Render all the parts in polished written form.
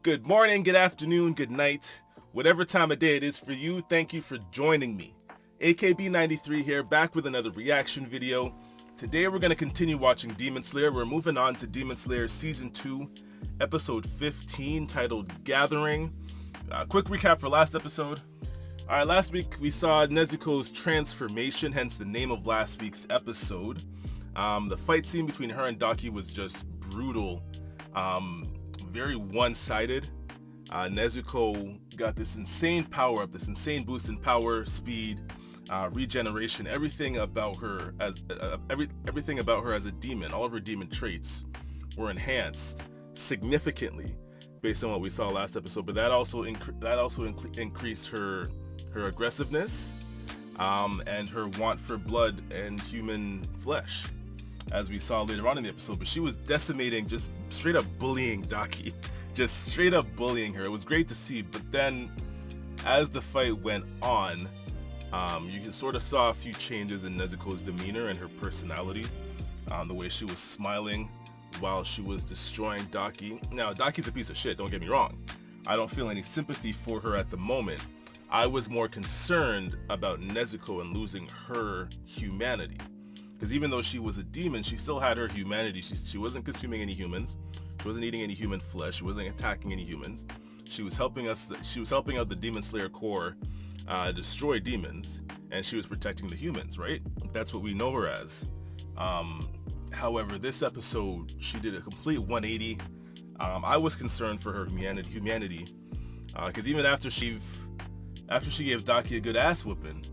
Good morning, good afternoon, good night. Whatever time of day it is for you, thank you for joining me. AKB93 here, back with another reaction video. Today we're going to continue watching Demon Slayer. We're moving on to Demon Slayer Season 2, Episode 15, titled Gathering. Quick recap for last episode. Alright, last week we saw Nezuko's transformation, hence the name of last week's episode. The fight scene between her and Daki was just brutal. Very one-sided. Nezuko got this insane power up, this insane boost in power, speed, regeneration, everything about her as a demon. All of her demon traits were enhanced significantly based on what we saw last episode. But that also increased her aggressiveness and her want for blood and human flesh, as we saw later on in the episode. But she was decimating, just straight up bullying Daki, just straight up bullying her. It was great to see. But then as the fight went on, you sort of saw a few changes in Nezuko's demeanor and her personality, the way she was smiling while she was destroying Daki. Now, Daki's a piece of shit, don't get me wrong. I don't feel any sympathy for her at the moment. I was more concerned about Nezuko and losing her humanity. Because even though she was a demon, she still had her humanity. She wasn't consuming any humans. She wasn't eating any human flesh. She wasn't attacking any humans. She was helping us. She was helping out the Demon Slayer Corps destroy demons, and she was protecting the humans, right? That's what we know her as. However, this episode, she did a complete 180. I was concerned for her humanity, because even after she gave Daki a good ass whooping,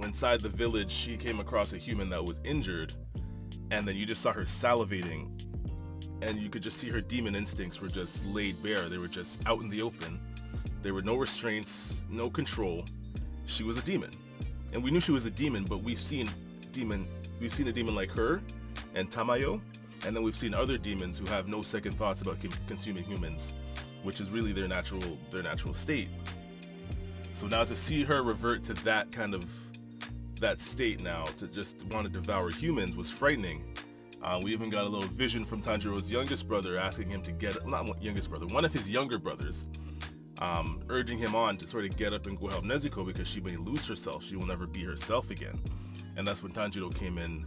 inside the village, she came across a human that was injured, and then you just saw her salivating, and you could just see her demon instincts were just laid bare. They were just out in the open. There were no restraints, no control. She was a demon, and we knew she was a demon, but we've seen a demon like her and Tamayo, and then we've seen other demons who have no second thoughts about consuming humans, which is really their natural state. So now to see her revert to that state now, to just want to devour humans, was frightening. We even got a little vision from Tanjiro's youngest brother asking him to one of his younger brothers, urging him on to sort of get up and go help Nezuko because she may lose herself. She will never be herself again. And that's when Tanjiro came in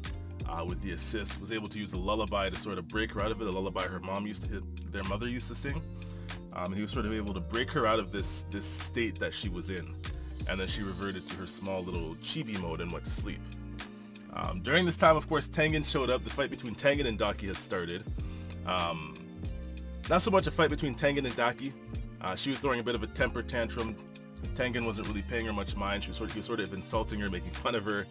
with the assist, was able to use a lullaby to sort of break her out of it, a lullaby their mother used to sing. He was sort of able to break her out of this state that she was in. And then she reverted to her small little chibi mode and went to sleep. During this time, of course, Tengen showed up. The fight between Tengen and Daki has started. Not so much a fight between Tengen and Daki. She was throwing a bit of a temper tantrum. Tengen wasn't really paying her much mind. He was sort of insulting her, making fun of her,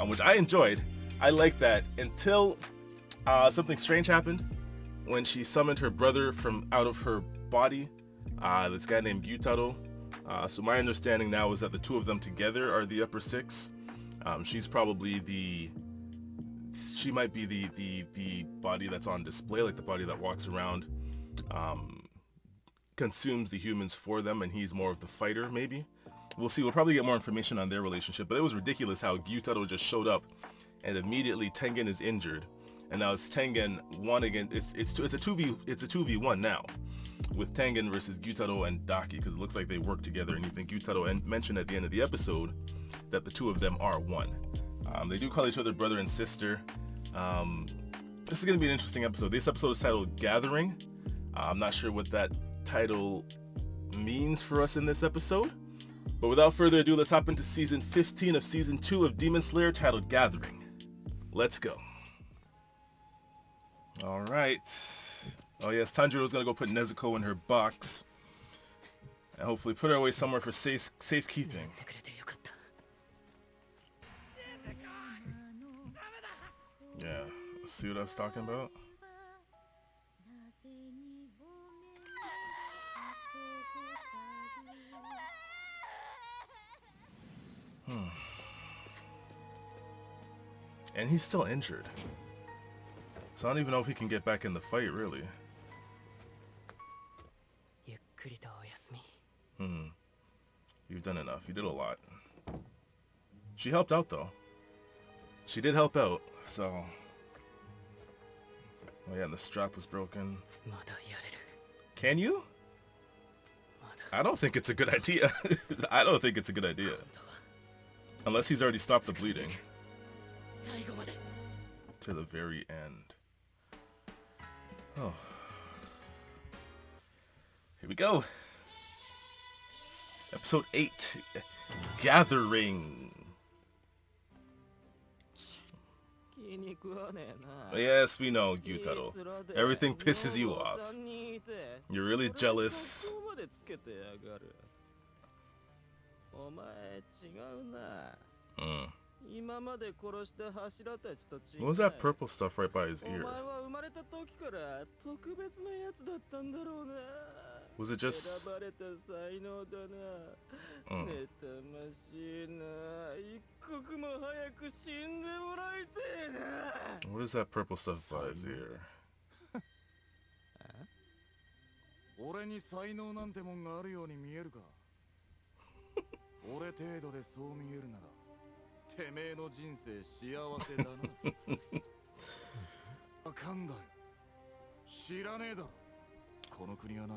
which I enjoyed. I liked that until something strange happened when she summoned her brother from out of her body. This guy named Gyutaro. So my understanding now is that the two of them together are the upper six. She might be the body that's on display, like the body that walks around, consumes the humans for them, and he's more of the fighter, maybe. We'll see. We'll probably get more information on their relationship, but it was ridiculous how Gyutaro just showed up and immediately Tengen is injured. And now it's Tengen one against, it's a 2v1 now, with Tengen versus Gyutaro and Daki, because it looks like they work together, and even Gyutaro mentioned at the end of the episode that the two of them are one. They do call each other brother and sister. This is going to be an interesting episode. This episode is titled Gathering. I'm not sure what that title means for us in this episode, but without further ado, let's hop into season 15 of season 2 of Demon Slayer, titled Gathering. Let's go. All right. Oh yes, Tanjiro's gonna go put Nezuko in her box and hopefully put her away somewhere for safekeeping. Yeah, see what I was talking about? And he's still injured. So I don't even know if he can get back in the fight, really. You've done enough. You did a lot. She helped out, though. She did help out, so... Oh yeah, and the strap was broken. Can you? I don't think it's a good idea. I don't think it's a good idea. Unless he's already stopped the bleeding. To the very end. Oh. Here we go. Episode 8. Gathering. Yes, we know, Gyutaro. Everything pisses you off. You're really jealous. What was that purple stuff right by his ear? Was it just... What is that purple stuff by his ear?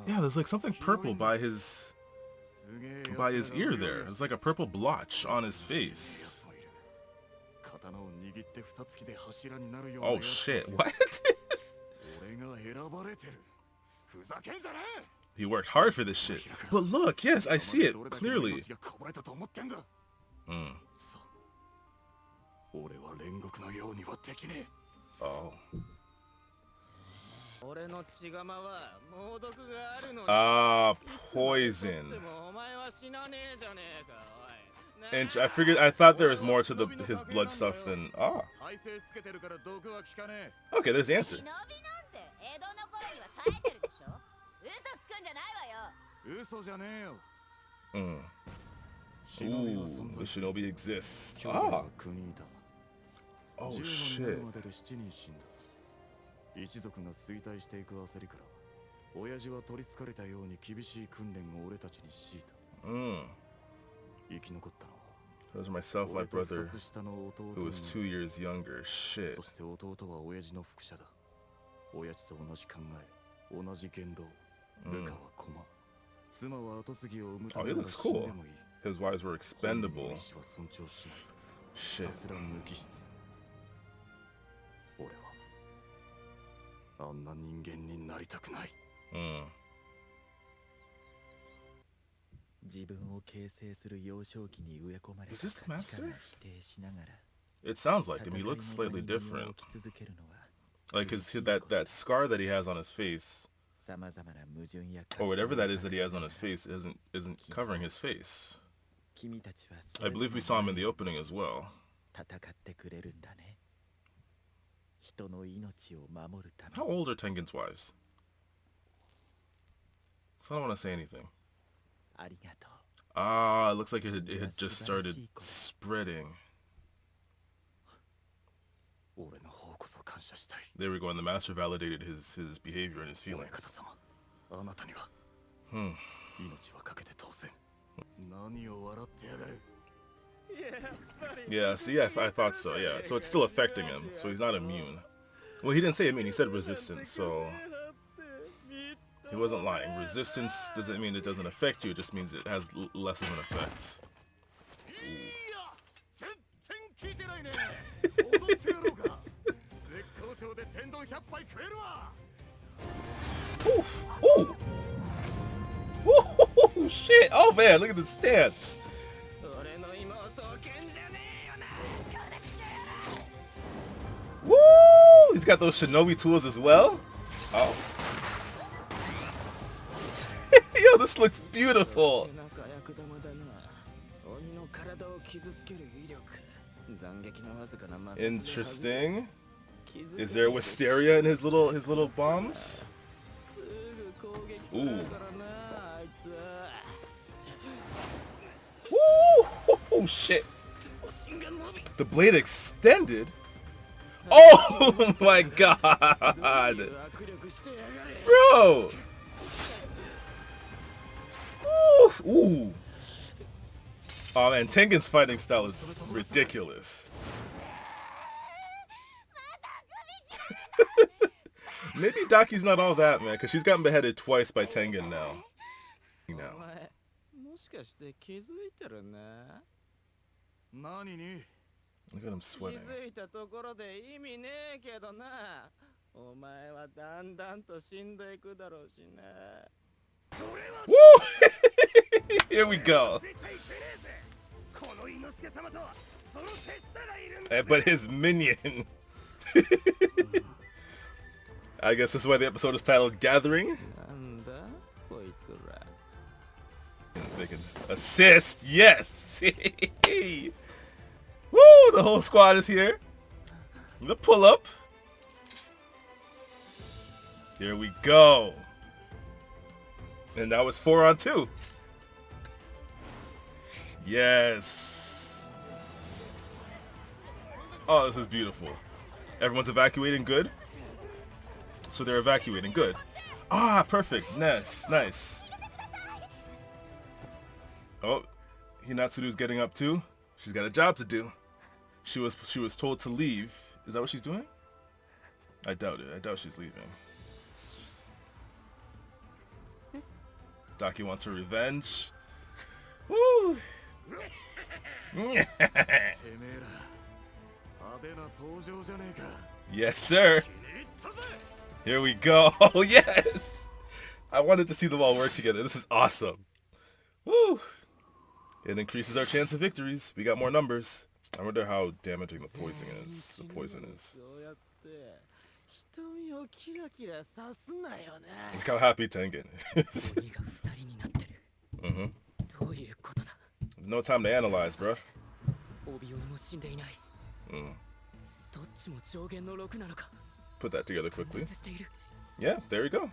Yeah, there's like something purple by his ear there. It's like a purple blotch on his face. Oh shit, what? He worked hard for this shit. But look, yes, I see it clearly. Oh. Ah, poison. And I thought there was more to his blood stuff than Okay, there's the answer. Ooh, the shinobi exists. Ah. Oh shit. Those are myself, my brother, who was 2 years younger. Shit. Oh, he looks cool. His wives were expendable. Shit. Is this the master? It sounds like him. He looks slightly different. Like that scar that he has on his face, or whatever that is that he has on his face, isn't covering his face. I believe we saw him in the opening as well. How old are Tengen's wives? So I don't want to say anything. Ah, it looks like it had just started spreading. There we go, and the master validated his behavior and his feelings. Yeah, see, I thought so, yeah. So it's still affecting him, so he's not immune. Well, he didn't say immune, he said resistance, so... He wasn't lying. Resistance doesn't mean it doesn't affect you, it just means it has less of an effect. Oof. Ooh! Ooh, shit! Oh man, look at the stance! Woo! He's got those shinobi tools as well? Oh. Yo, this looks beautiful! Interesting. Is there wisteria in his little bombs? Ooh. Woo! Oh shit! The blade extended? Oh my god! Bro! Ooh! Oh man, Tengen's fighting style is ridiculous. Maybe Daki's not all that, man, because she's gotten beheaded twice by Tengen now. Look at him sweating. Woo! Here we go. But his minion. I guess this is why the episode is titled Gathering. They can assist, yes! Woo! The whole squad is here. The pull-up. Here we go. And that was 4-on-2. Yes. Oh, this is beautiful. Everyone's evacuating good. So they're evacuating good. Ah, perfect. Nice, nice. Oh, Hinatsuru's getting up too. She's got a job to do. She was told to leave. Is that what she's doing? I doubt it. I doubt she's leaving. Daki wants her revenge. Woo! Yes, sir. Here we go. Oh, yes. I wanted to see them all work together. This is awesome. Woo! It increases our chance of victories. We got more numbers. I wonder how damaging the poison is. Look how happy Tengen is. No time to analyze, bro. Put that together quickly. Yeah, there you go.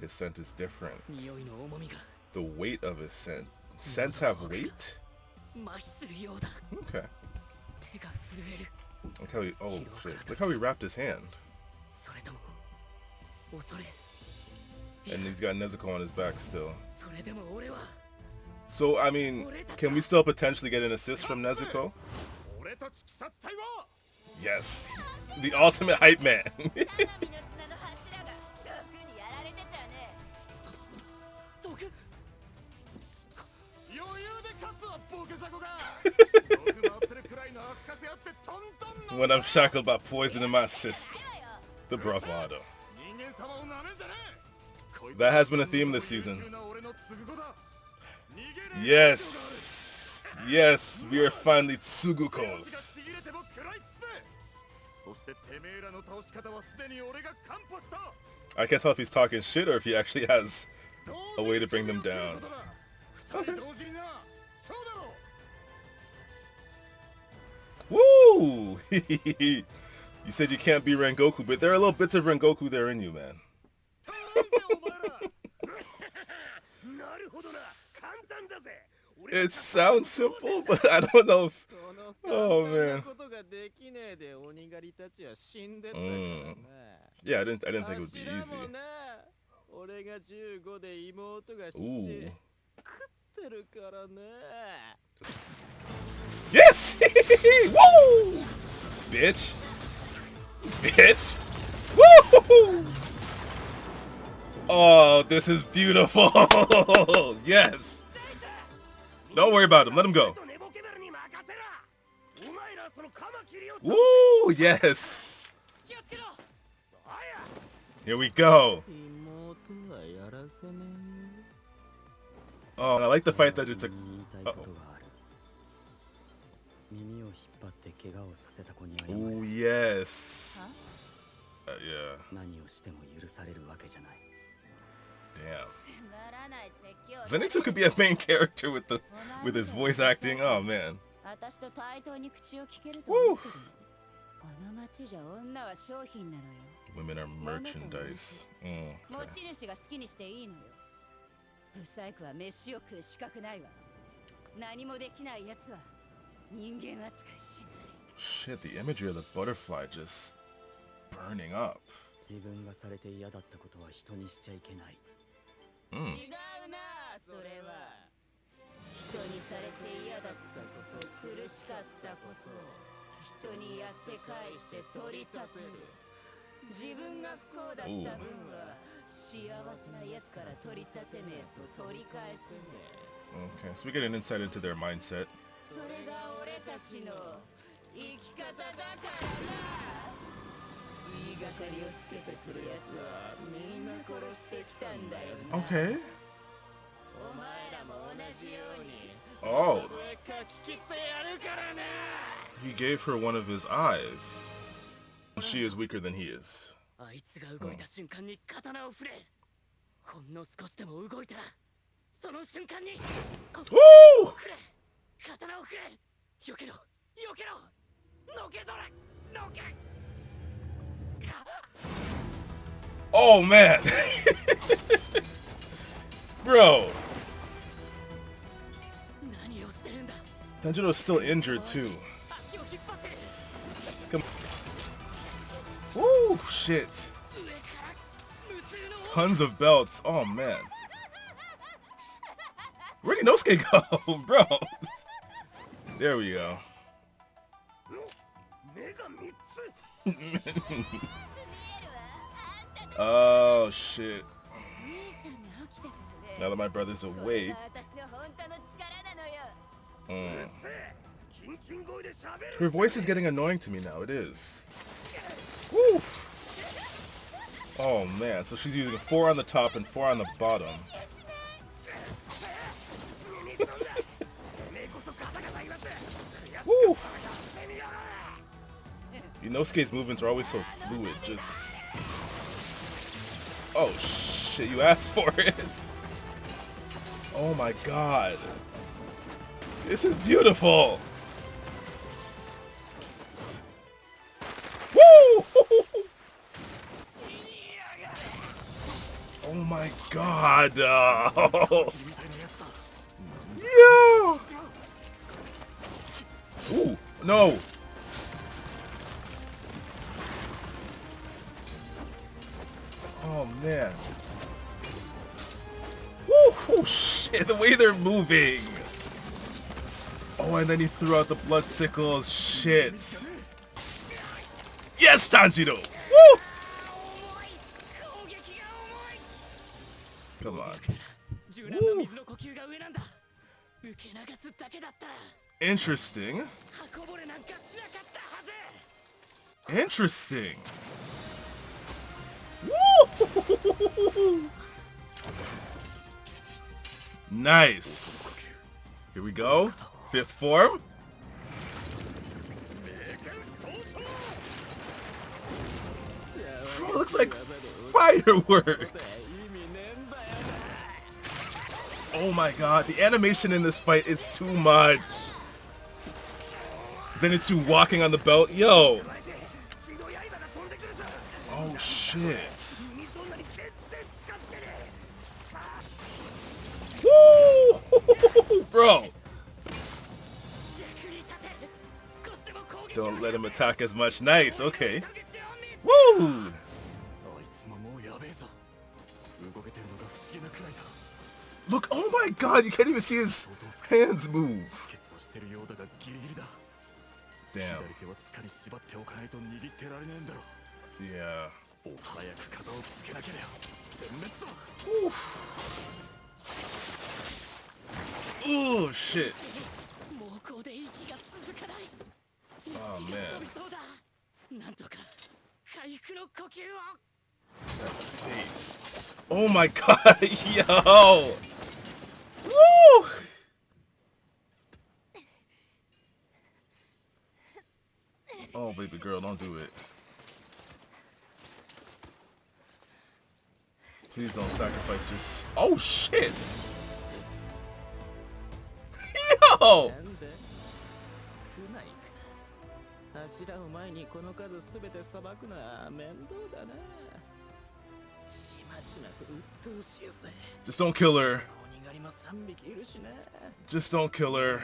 His scent is different. The weight of his scent. Scents have weight? Okay. Look how he, oh shit. Look how he wrapped his hand. And he's got Nezuko on his back still. So, I mean, can we still potentially get an assist from Nezuko? Yes. The ultimate hype man. When I'm shackled by poison in my system. The bravado. That has been a theme this season. Yes. Yes, we are finally Tsugukos. I can't tell if he's talking shit or if he actually has a way to bring them down. Okay. Woo! You said you can't be Rengoku, but there are little bits of Rengoku there in you, man. It sounds simple, but I don't know if... Oh, man. Yeah, I didn't think it would be easy. Ooh. Yes! Woo! Bitch. Bitch. Woo! Oh, this is beautiful. Yes. Don't worry about him. Let him go. Woo! Yes. Here we go. Oh, I like the fight that just took... Uh-oh. Oh, yes. Yeah. Damn. Zenitsu could be a main character with his voice acting. Oh, man. Woo. Women are merchandise. Okay. Shit, the imagery of the butterfly just burning up. Okay, so we get an insight into their mindset. Okay. Oh. He gave her one of his eyes. She is weaker than he is. Woo! Oh man. Bro. Tanjiro's still injured too. Come on. Woo, shit. Tons of belts. Oh man. Where'd Inosuke go, bro? There we go. Oh shit. Now that my brother's awake. Her voice is getting annoying to me now, it is. Woof. Oh man, so she's using 4 on the top and 4 on the bottom. Woo. Inosuke's movements are always so fluid, just... Oh shit, you asked for it. Oh my god. This is beautiful. Woo! Oh my god. Oh. Yeah. Ooh, no. Oh man. Woo! Oh shit, the way they're moving. Oh, and then he threw out the blood sickles. Shit. Yes, Tanjiro! Woo! Come on. Woo. Interesting. Interesting. Woo! Nice. Here we go. 5th form. Bro, it looks like fireworks. Oh my god, the animation in this fight is too much. Zenitsu walking on the belt. Yo. Oh shit. Woo! Bro. Don't let him attack as much. Nice, okay. Woo! Look, oh my god, you can't even see his hands move. Damn. Yeah. Oof. Oh shit. Oh man. That face. Oh my god, yo! Woo! Oh baby girl, don't do it. Please don't sacrifice your oh shit! Yo! Just don't kill her. Just don't kill her.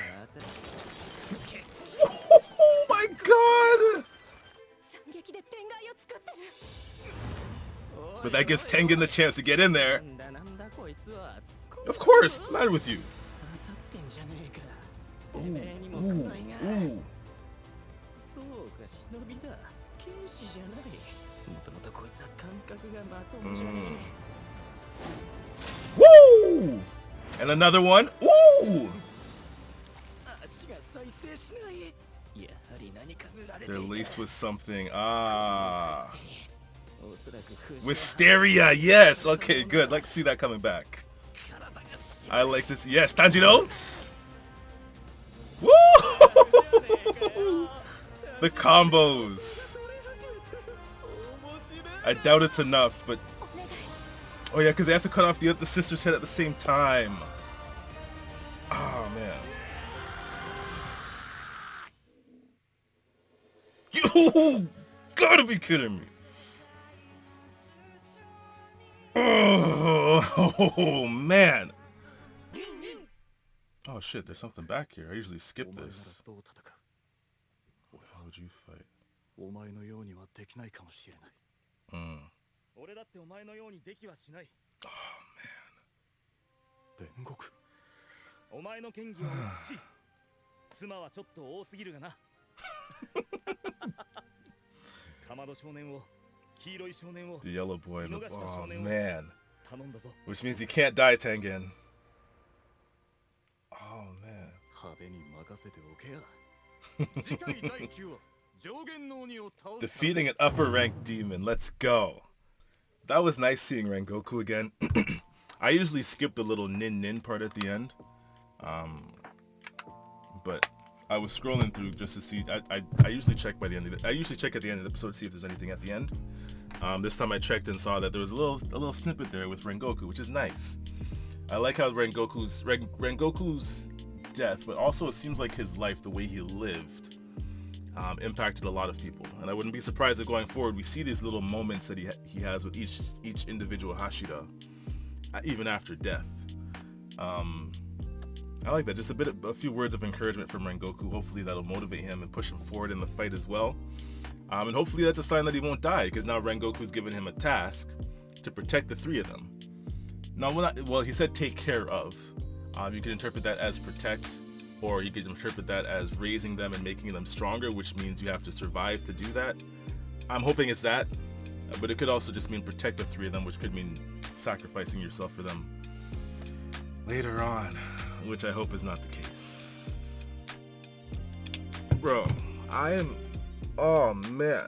Oh my god! But that gives Tengen the chance to get in there. Of course, what's the matter with you? Ooh. Woo! And another one. Ooh! They're laced with something. Ah. Wisteria, yes! Okay, good. Like to see that coming back. I like to see. Yes, Tanjiro! Woo! The combos. I doubt it's enough, but... Oh yeah, because they have to cut off the sister's head at the same time. Oh, man. You gotta be kidding me. Oh, man. Oh shit, there's something back here. I usually skip this. How would you fight? Oh man. The yellow boy. Oh man. Which means he can't die, Tengen. Oh man. Defeating an upper ranked demon. Let's go. That was nice seeing Rengoku again. I usually skip the little nin part at the end. But I was scrolling through just to see. I usually check by the end of it. I usually check at the end of the episode to see if there's anything at the end. This time I checked and saw that there was a little snippet there with Rengoku, which is nice. I like how Rengoku's death, but also it seems like his life, the way he lived, impacted a lot of people. And I wouldn't be surprised that going forward we see these little moments that he has with each individual Hashira, even after death. I like that. Just a few words of encouragement from Rengoku. Hopefully that'll motivate him and push him forward in the fight as well. And hopefully that's a sign that he won't die, because now Rengoku's given him a task to protect the three of them. Now, well, he said take care of. You can interpret that as protect, or you can interpret that as raising them and making them stronger, which means you have to survive to do that. I'm hoping it's that, but it could also just mean protect the three of them, which could mean sacrificing yourself for them later on, which I hope is not the case. Bro, oh man.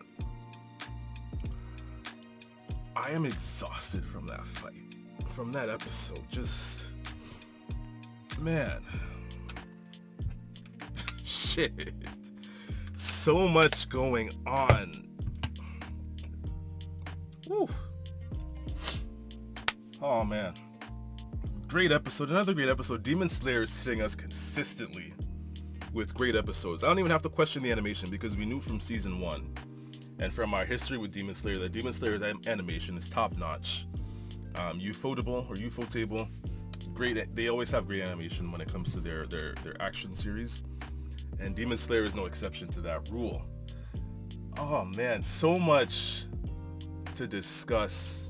I am exhausted from that fight, from that episode. Just, man. Shit. So much going on. Woo. Oh man. Great episode, another great episode. Demon Slayer is hitting us consistently with great episodes. I don't even have to question the animation, because we knew from season 1 and from our history with Demon Slayer that Demon Slayer's animation is top notch. Ufotable, great. They always have great animation when it comes to their action series, and Demon Slayer is no exception to that rule. Oh man, so much to discuss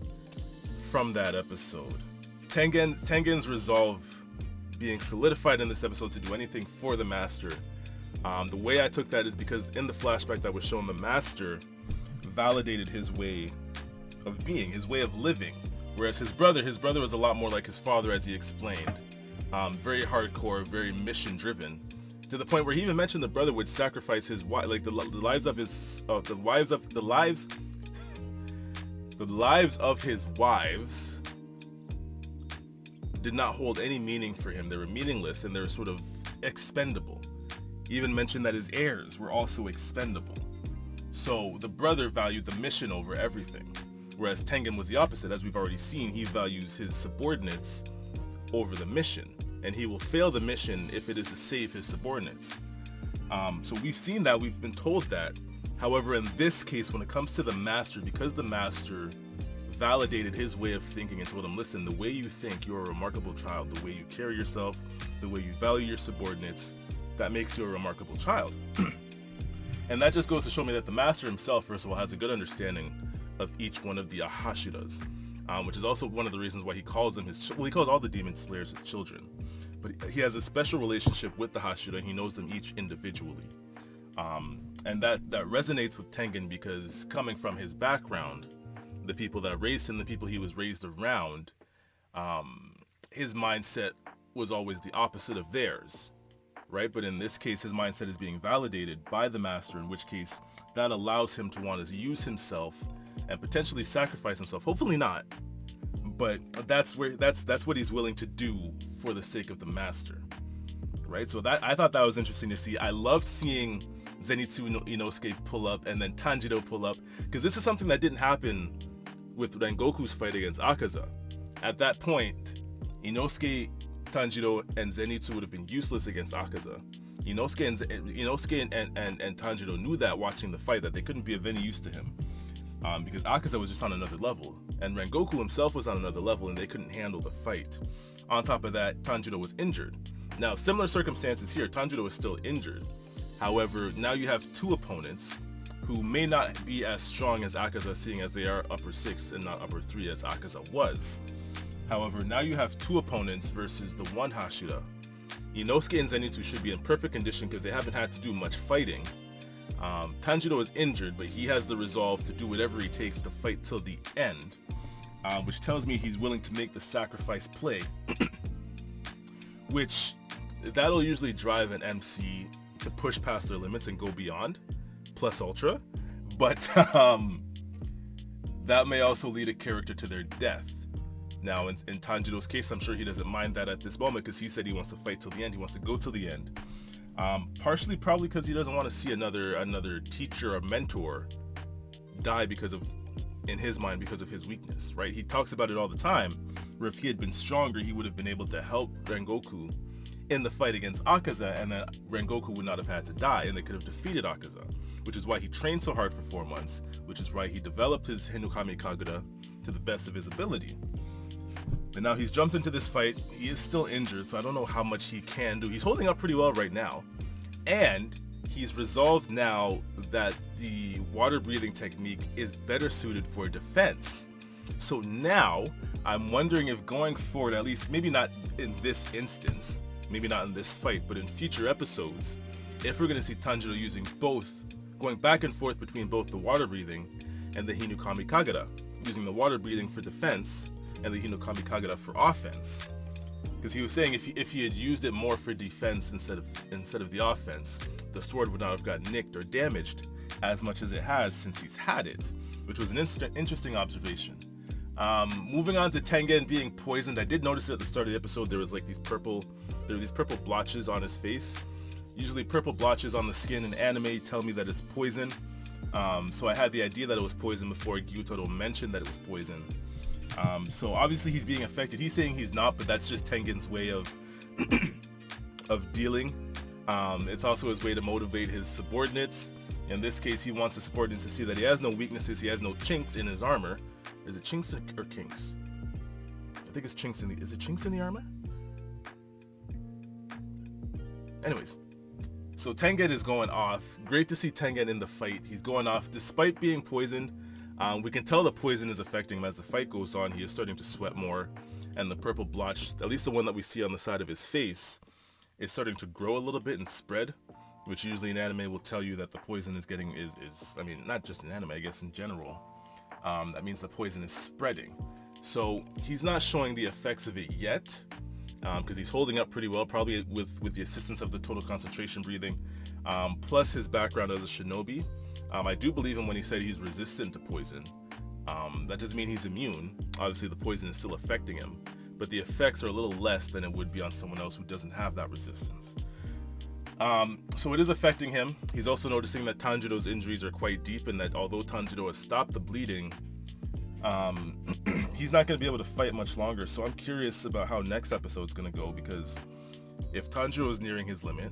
from that episode. Tengen's resolve being solidified in this episode to do anything for the Master. The way I took that is because in the flashback that was shown, the Master validated his way of being, his way of living, whereas his brother was a lot more like his father, as he explained. Very hardcore, very mission driven, to the point where he even mentioned the brother would sacrifice his wife, like the lives of his wives did not hold any meaning for him. They were meaningless and they were sort of expendable. He even mentioned that his heirs were also expendable. So the brother valued the mission over everything, whereas Tengen was the opposite. As we've already seen, he values his subordinates over the mission, and he will fail the mission if it is to save his subordinates. So we've seen that, we've been told that. However, in this case, when it comes to the Master, because the Master validated his way of thinking and told him, listen, the way you think, you're a remarkable child. The way you carry yourself, the way you value your subordinates, that makes you a remarkable child. And that just goes to show me that the Master himself, first of all, has a good understanding of each one of the Hashiras, which is also one of the reasons why he calls them he calls all the Demon Slayers his children, but he has a special relationship with the Hashira. He knows them each individually. And that resonates with Tengen because coming from his background, the people that raised him, the people he was raised around, his mindset was always the opposite of theirs, right? But in this case, his mindset is being validated by the master, in which case that allows him to want to use himself and potentially sacrifice himself. Hopefully not, but that's what he's willing to do for the sake of the master, right? So that, I thought that was interesting to see. I loved seeing Zenitsu Inosuke pull up and then Tanjiro pull up, because this is something that didn't happen with Rengoku's fight against Akaza. At that point, Inosuke, Tanjiro, and Zenitsu would have been useless against Akaza. Inosuke and Tanjiro knew that watching the fight, that they couldn't be of any use to him, because Akaza was just on another level, and Rengoku himself was on another level, and they couldn't handle the fight. On top of that, Tanjiro was injured. Now, similar circumstances here, Tanjiro is still injured. However, now you have two opponents who may not be as strong as Akaza, seeing as they are upper 6 and not upper 3 as Akaza was. However, now you have two opponents versus the one Hashira. Inosuke and Zenitsu should be in perfect condition because they haven't had to do much fighting. Tanjiro is injured, but he has the resolve to do whatever he takes to fight till the end, which tells me he's willing to make the sacrifice play, which that'll usually drive an MC to push past their limits and go beyond, plus ultra, but that may also lead a character to their death. Now, in Tanjiro's case, I'm sure he doesn't mind that at this moment because he said he wants to fight till the end. He wants to go till the end. Partially probably because he doesn't want to see another teacher or mentor die in his mind, because of his weakness, right? He talks about it all the time, where if he had been stronger, he would have been able to help Rengoku in the fight against Akaza, and then Rengoku would not have had to die, and they could have defeated Akaza, which is why he trained so hard for 4 months, which is why he developed his Hinokami Kagura to the best of his ability. And now he's jumped into this fight. He is still injured, so I don't know how much he can do. He's holding up pretty well right now, and he's resolved now that the water breathing technique is better suited for defense. So now I'm wondering if going forward, at least maybe not in this instance, maybe not in this fight, but in future episodes, if we're going to see Tanjiro using both, going back and forth between both the water breathing and the Hinokami Kagura, using the water breathing for defense and the Hinokami Kagura for offense. Because he was saying if he had used it more for defense instead of the offense, the sword would not have gotten nicked or damaged as much as it has since he's had it, which was an interesting observation. Moving on to Tengen being poisoned, I did notice at the start of the episode there was like these purple blotches on his face. Usually purple blotches on the skin in anime tell me that it's poison. So I had the idea that it was poison before Gyutaro mentioned that it was poison. So obviously he's being affected. He's saying he's not, but that's just Tengen's way of dealing. It's also his way to motivate his subordinates. In this case, he wants his subordinates to see that he has no weaknesses, he has no chinks in his armor. Is it chinks or kinks? I think it's chinks is it chinks in the armor? Anyways, so Tengen is going off. Great to see Tengen in the fight. He's going off despite being poisoned. We can tell the poison is affecting him as the fight goes on. He is starting to sweat more, and the purple blotch, at least the one that we see on the side of his face, is starting to grow a little bit and spread, which usually in anime will tell you that the poison is getting, I mean, not just in anime, I guess in general. That means the poison is spreading. So he's not showing the effects of it yet, because he's holding up pretty well, probably with the assistance of the total concentration breathing, plus his background as a shinobi. I do believe him when he said he's resistant to poison. That doesn't mean he's immune. Obviously the poison is still affecting him, but the effects are a little less than it would be on someone else who doesn't have that resistance. So it is affecting him. He's also noticing that Tanjiro's injuries are quite deep, and that although Tanjiro has stopped the bleeding, he's not going to be able to fight much longer. So I'm curious about how next episode's going to go, because if Tanjiro is nearing his limit,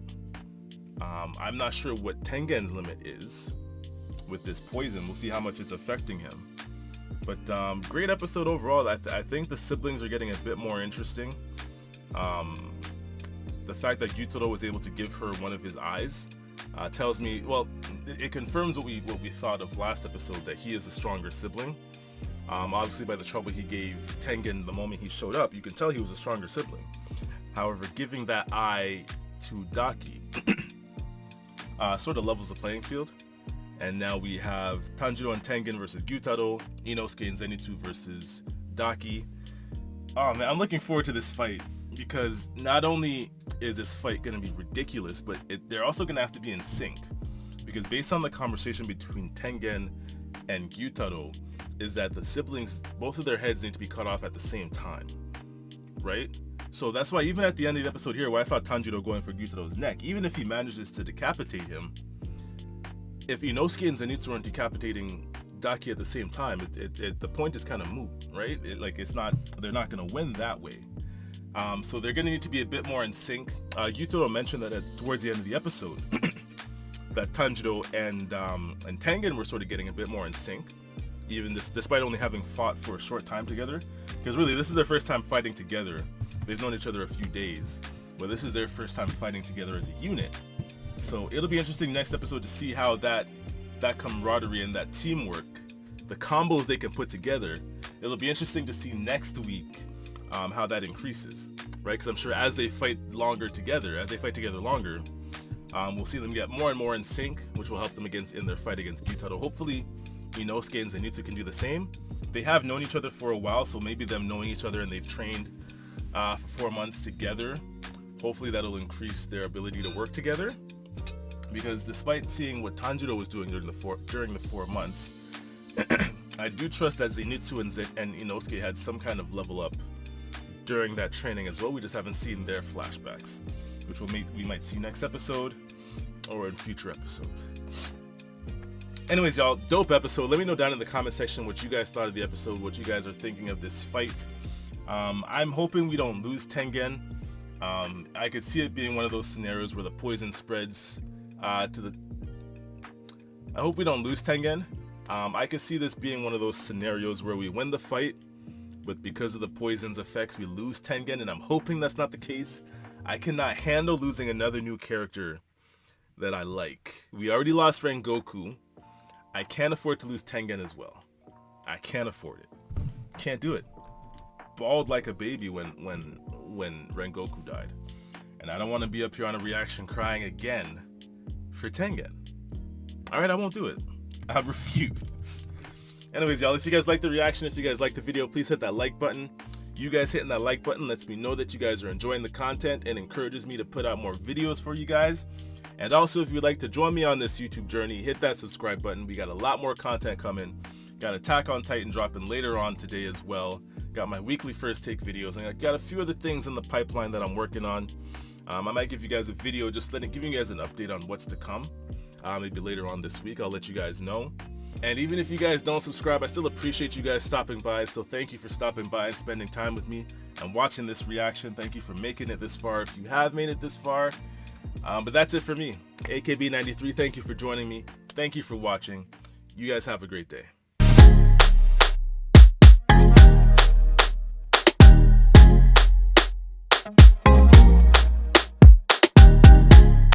I'm not sure what Tengen's limit is with this poison. We'll see how much it's affecting him. But great episode overall. I think the siblings are getting a bit more interesting. The fact that Gyutaro was able to give her one of his eyes tells me, well, it confirms what we thought of last episode, that he is the stronger sibling. Obviously by the trouble he gave Tengen the moment he showed up, you can tell he was a stronger sibling. However, giving that eye to Daki sort of levels the playing field. And now we have Tanjiro and Tengen versus Gyutaro, Inosuke and Zenitsu versus Daki. Oh man, I'm looking forward to this fight because not only is this fight going to be ridiculous, but they're also going to have to be in sync. Because based on the conversation between Tengen and Gyutaro, is that the siblings, both of their heads need to be cut off at the same time, right? So that's why even at the end of the episode here, where I saw Tanjiro going for Gyutaro's neck, even if he manages to decapitate him, if Inosuke and Zenitsu aren't decapitating Daki at the same time, the point is kind of moot, right? They're not going to win that way. So they're going to need to be a bit more in sync. Gyutaro mentioned that towards the end of the episode, that Tanjiro and Tengen were sort of getting a bit more in sync, even despite only having fought for a short time together. Because really, this is their first time fighting together. They've known each other a few days, but this is their first time fighting together as a unit. So it'll be interesting next episode to see how that camaraderie and that teamwork, the combos they can put together, it'll be interesting to see next week how that increases, right? Because I'm sure as they fight together longer, we'll see them get more and more in sync, which will help them in their fight against Gyutaro. Hopefully, Inosuke and Zenitsu can do the same. They have known each other for a while, so maybe them knowing each other and they've trained for 4 months together, hopefully that'll increase their ability to work together. Because despite seeing what Tanjiro was doing during the 4 months, I do trust that Zenitsu and Inosuke had some kind of level up during that training as well. We just haven't seen their flashbacks, which we might see next episode or in future episodes. Anyways, y'all, dope episode. Let me know down in the comment section what you guys thought of the episode, what you guys are thinking of this fight. I'm hoping we don't lose Tengen. I could see it being one of those scenarios where the poison spreads I hope we don't lose Tengen. I could see this being one of those scenarios where we win the fight, but because of the poison's effects, we lose Tengen, and I'm hoping that's not the case. I cannot handle losing another new character that I like. We already lost Rengoku. I can't afford to lose Tengen as well. I can't afford it. Can't do it. Bawled like a baby when Rengoku died. And I don't want to be up here on a reaction crying again for Tengen. Alright, I won't do it. I refuse. Anyways, y'all, if you guys like the reaction, if you guys like the video, please hit that like button. You guys hitting that like button lets me know that you guys are enjoying the content and encourages me to put out more videos for you guys. And also, if you'd like to join me on this YouTube journey, hit that subscribe button. We got a lot more content coming. Got Attack on Titan dropping later on today as well. Got my weekly first take videos, and I got a few other things in the pipeline that I'm working on. I might give you guys a video just giving you guys an update on what's to come. Maybe later on this week, I'll let you guys know. And even if you guys don't subscribe, I still appreciate you guys stopping by. So thank you for stopping by and spending time with me and watching this reaction. Thank you for making it this far if you have made it this far. But that's it for me. AKB93, thank you for joining me. Thank you for watching. You guys have a great day.